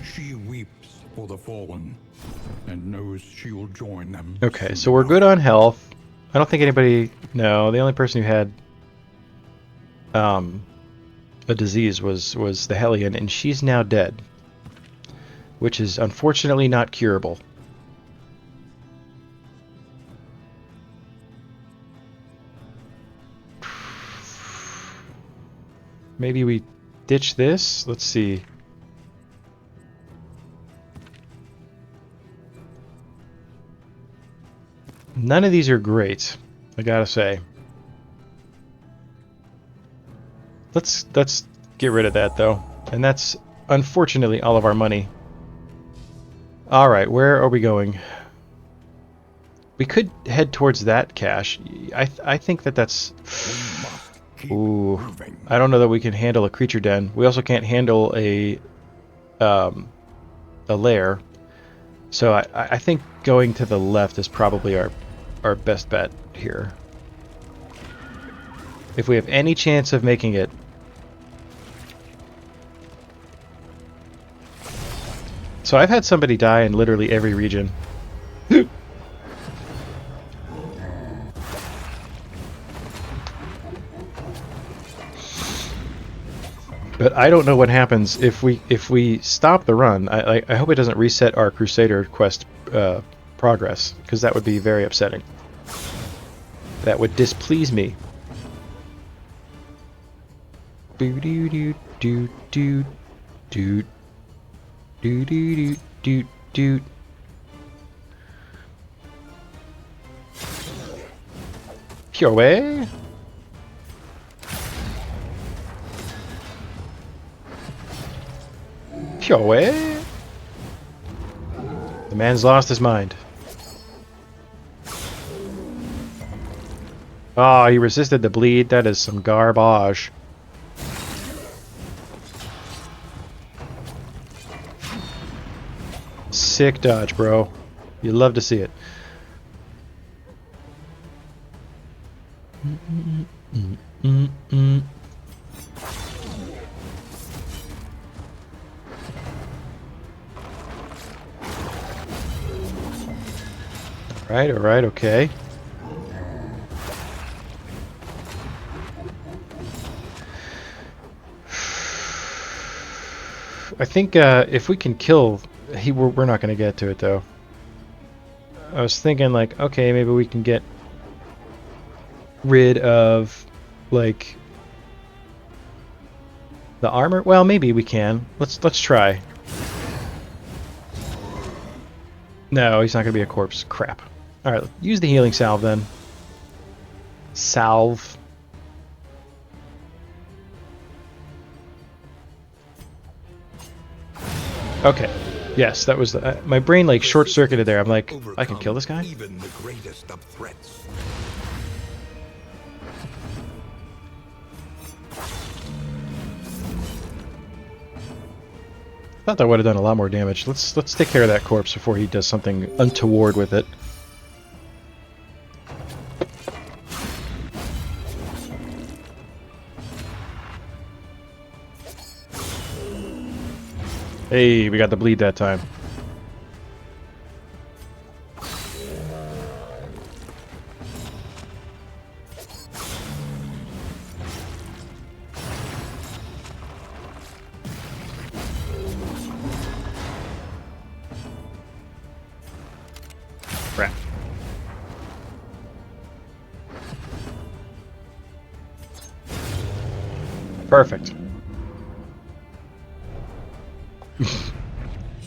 She weeps for the fallen, and knows she will join them. Okay, soon so we're enough. good on health. I don't think anybody... No, the only person who had a disease was the Hellion, and she's now dead. Which is unfortunately not curable. Maybe we ditch this? Let's see. None of these are great, I gotta say. Let's get rid of that though. And that's unfortunately all of our money. Alright, where are we going? We could head towards that cache. I think that's... We must keep Ooh, moving. I don't know that we can handle a creature den. We also can't handle a lair. So I think going to the left is probably our best bet here. If we have any chance of making it. So I've had somebody die in literally every region. But I don't know what happens if we stop the run. I hope it doesn't reset our Crusader quest progress, because that would be very upsetting. That would displease me. Boo doo doo doo doo doo doo doo doo doo. Pure way. Pure way. The man's lost his mind. Oh, he resisted the bleed. That is some garbage. Sick dodge, bro. You love to see it. All right, okay. I think if we can kill... we're not going to get to it, though. I was thinking, like, okay, maybe we can get rid of, like, the armor. Well, maybe we can. Let's try. No, he's not going to be a corpse. Crap. All right, use the healing salve then. Salve. Okay. Yes, that was the, my brain like short-circuited there. I'm like, I can kill this guy? Even the greatest of threats. Thought that would have done a lot more damage. Let's take care of that corpse before he does something untoward with it. Hey, we got the bleed that time. Crap. Perfect.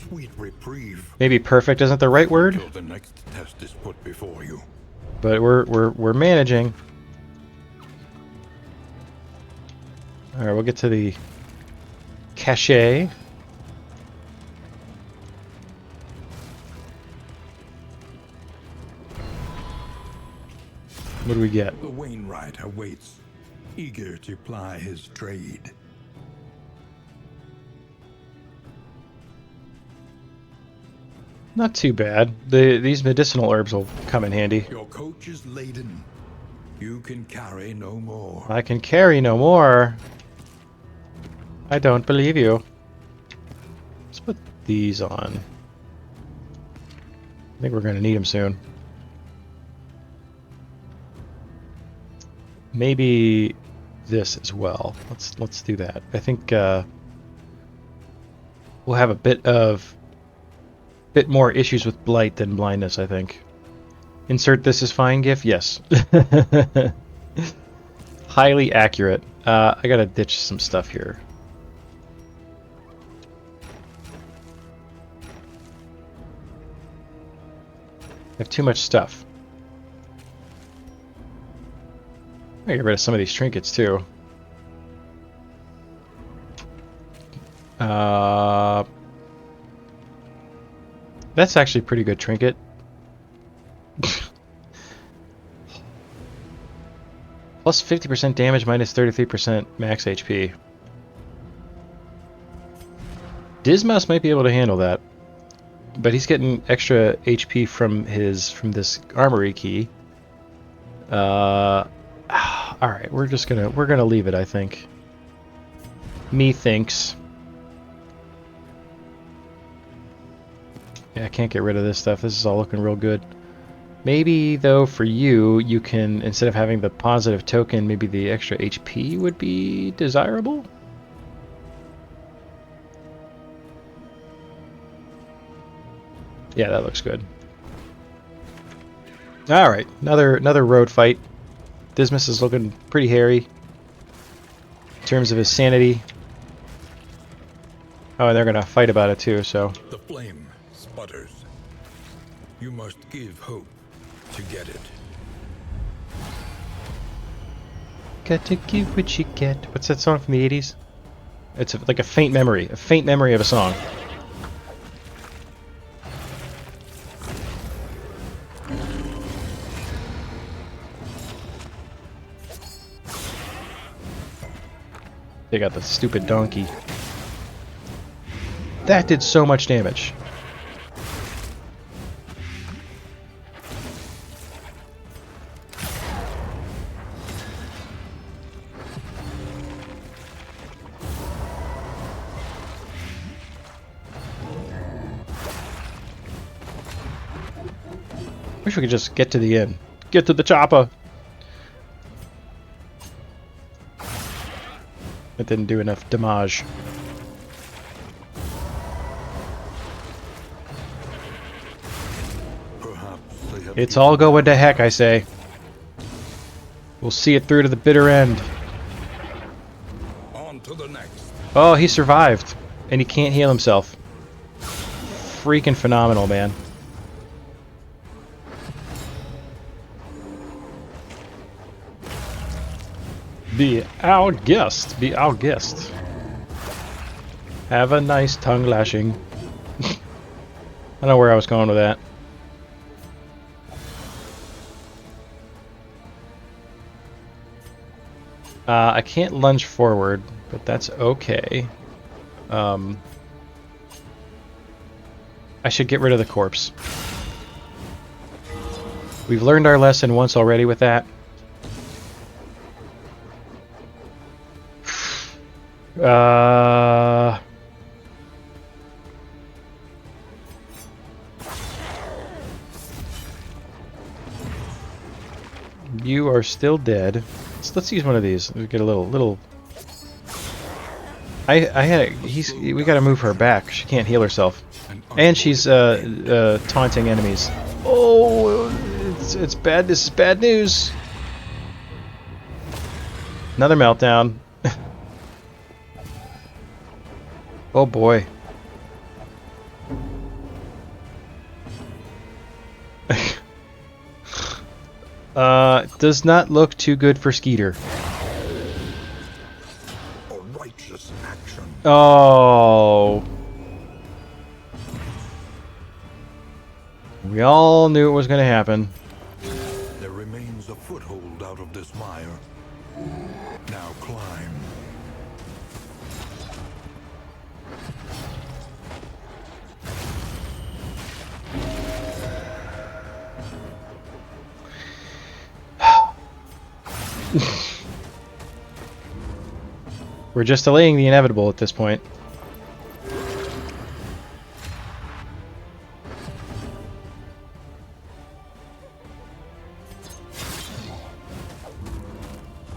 Sweet reprieve. Maybe perfect isn't the right word, Till the next test is put before you. but we're managing. All right, we'll get to the cache. What do we get? The Wainwright awaits, eager to ply his trade. Not too bad. These medicinal herbs will come in handy. Your coach is laden. You can carry no more. I can carry no more. I don't believe you. Let's put these on. I think we're going to need them soon. Maybe this as well. Let's do that. I think we'll have a bit more issues with blight than blindness, I think. Insert this as fine gif? Yes. Highly accurate. I gotta ditch some stuff here. I have too much stuff. I get rid of some of these trinkets too. That's actually a pretty good trinket. Plus 50% damage, minus 33% max HP. Dismas might be able to handle that, but he's getting extra HP from this armory key. All right, we're gonna leave it, I think. Methinks. Yeah, I can't get rid of this stuff. This is all looking real good. Maybe, though, for you can, instead of having the positive token, maybe the extra HP would be desirable? Yeah, that looks good. Alright, another road fight. Dismas is looking pretty hairy in terms of his sanity. Oh, and they're gonna fight about it too, so... The flame sputters. You must give hope to get it. Gotta give what you get. What's that song from the 80s? It's like a faint memory of a song. They got the stupid donkey. That did so much damage. Wish we could just get to the end. Get to the chopper! That didn't do enough damage. It's all going to heck, I say. We'll see it through to the bitter end. On to the next. Oh, he survived. And he can't heal himself. Freaking phenomenal, man. Be our guest. Be our guest. Have a nice tongue lashing. I don't know where I was going with that. I can't lunge forward, but that's okay. I should get rid of the corpse. We've learned our lesson once already with that. You are still dead. Let's use one of these. We get a little. We gotta move her back. She can't heal herself, and she's taunting enemies. Oh, it's bad. This is bad news. Another meltdown. Oh boy. Does not look too good for Skeeter. A righteous action. Oh. We all knew it was going to happen. There remains a foothold out of this mire. Now climb. We're just delaying the inevitable at this point.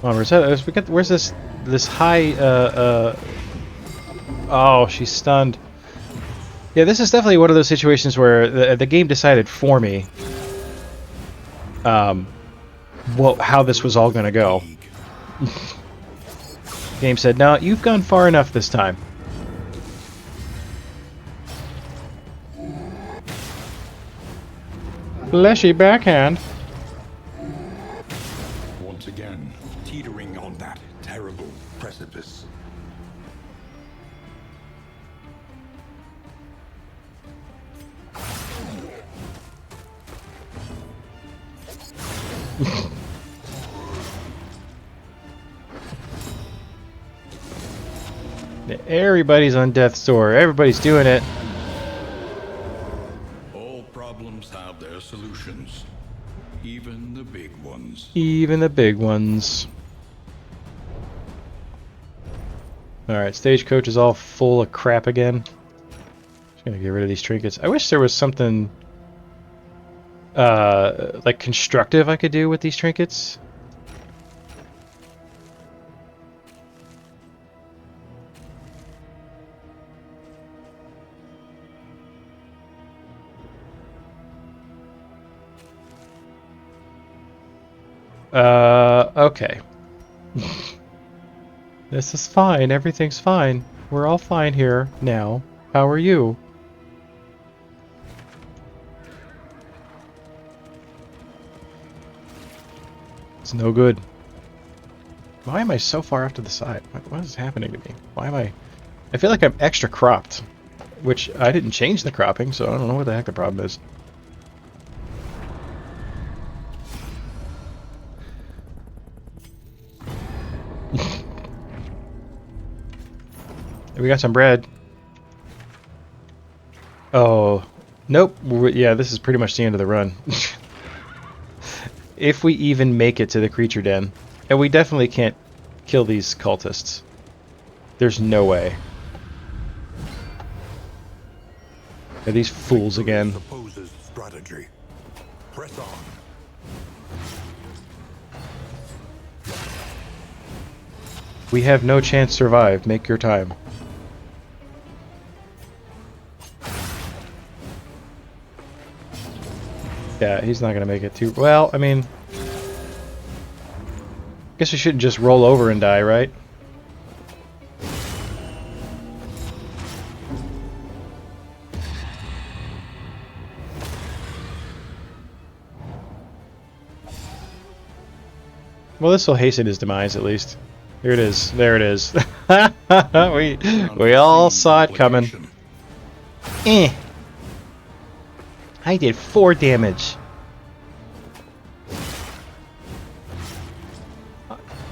Come on, Rosetta, where's this high, oh, she's stunned. Yeah, this is definitely one of those situations where the game decided for me, how this was all gonna go. Game said, no, you've gone far enough this time. Fleshy backhand. Once again, teetering on that terrible precipice. Everybody's on death's door. Everybody's doing it. All problems have their solutions, even the big ones. Even the big ones. Alright, stagecoach is all full of crap again. Just gonna get rid of these trinkets. I wish there was something like constructive I could do with these trinkets. Okay. This is fine. Everything's fine. We're all fine here now. How are you? It's no good. Why am I so far off to the side? What is happening to me? Why am I feel like I'm extra cropped. Which, I didn't change the cropping, so I don't know what the heck the problem is. We got some bread. Oh, nope. Yeah, this is pretty much the end of the run. If we even make it to the creature den. And we definitely can't kill these cultists. There's no way. Are these fools again? Opposes strategy. Press on. We have no chance to survive. Make your time. Yeah, he's not gonna make it too well. I mean, guess we shouldn't just roll over and die, right? Well, this will hasten his demise at least. Here it is. There it is. we all saw it coming. Eh. I did 4 damage.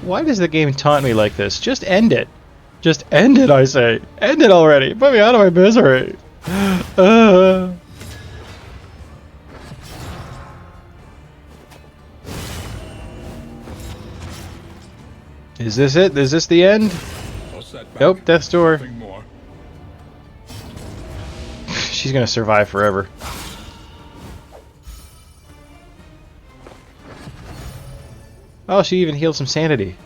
Why does the game taunt me like this? Just end it. Just end it, I say. End it already. Put me out of my misery. Is this it? Is this the end? Nope, death's door. She's gonna survive forever. Oh, she even healed some sanity.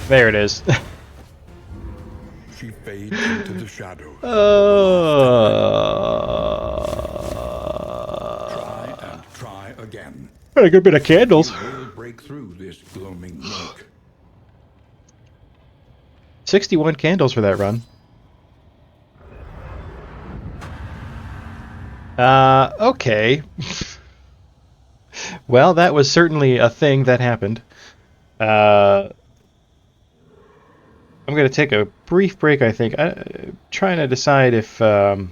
There it is. She fades into the shadows. Try again. A good bit of candles. We'll break through this gloaming murk. 61 candles for that run. Okay. Well, that was certainly a thing that happened. I'm going to take a brief break, I think. I'm trying to decide if... Because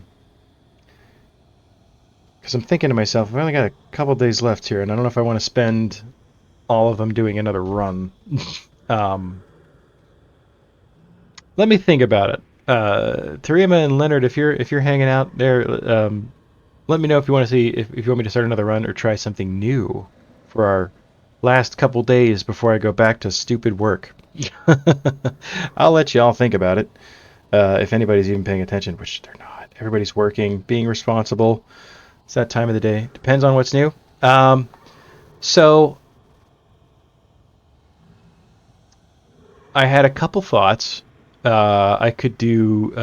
I'm thinking to myself, I've only got a couple days left here, and I don't know if I want to spend all of them doing another run. Let me think about it. Tarima and Leonard, if you're hanging out there, let me know if you want to see if you want me to start another run or try something new for our last couple days before I go back to stupid work. I'll let you all think about it. If anybody's even paying attention, which they're not. Everybody's working, being responsible. It's that time of the day. Depends on what's new. So I had a couple thoughts. I could do.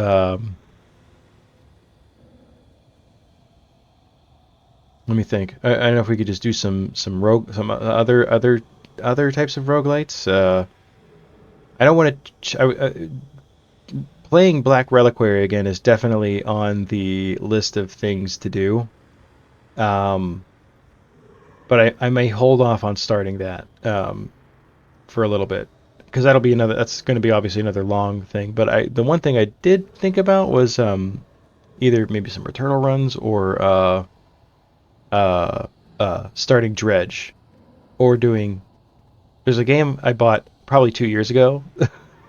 Let me think. I don't know if we could just do some other types of roguelites. I don't want to. Playing Black Reliquary again is definitely on the list of things to do. Um, but I may hold off on starting that for a little bit because that's going to be obviously another long thing. But the one thing I did think about was either maybe some Returnal runs or starting Dredge or doing. There's a game I bought probably 2 years ago.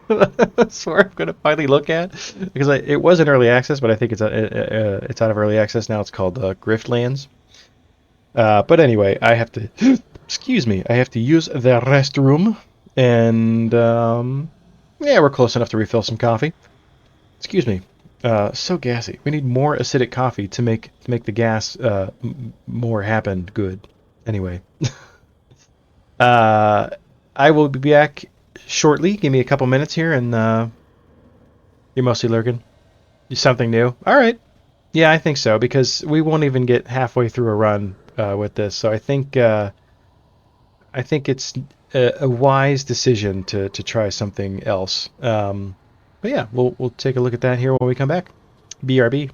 That's where I'm going to finally look at because it was in early access, but I think it's out of early access now. It's called Griftlands. But anyway, I have to excuse me. I have to use the restroom, and yeah, we're close enough to refill some coffee. Excuse me. So gassy. We need more acidic coffee to make the gas more happen good. Anyway, uh, I will be back shortly. Give me a couple minutes here, and you're mostly lurking. Something new. All right. Yeah, I think so because we won't even get halfway through a run with this. So I think it's a wise decision to try something else. But yeah, we'll take a look at that here when we come back. BRB.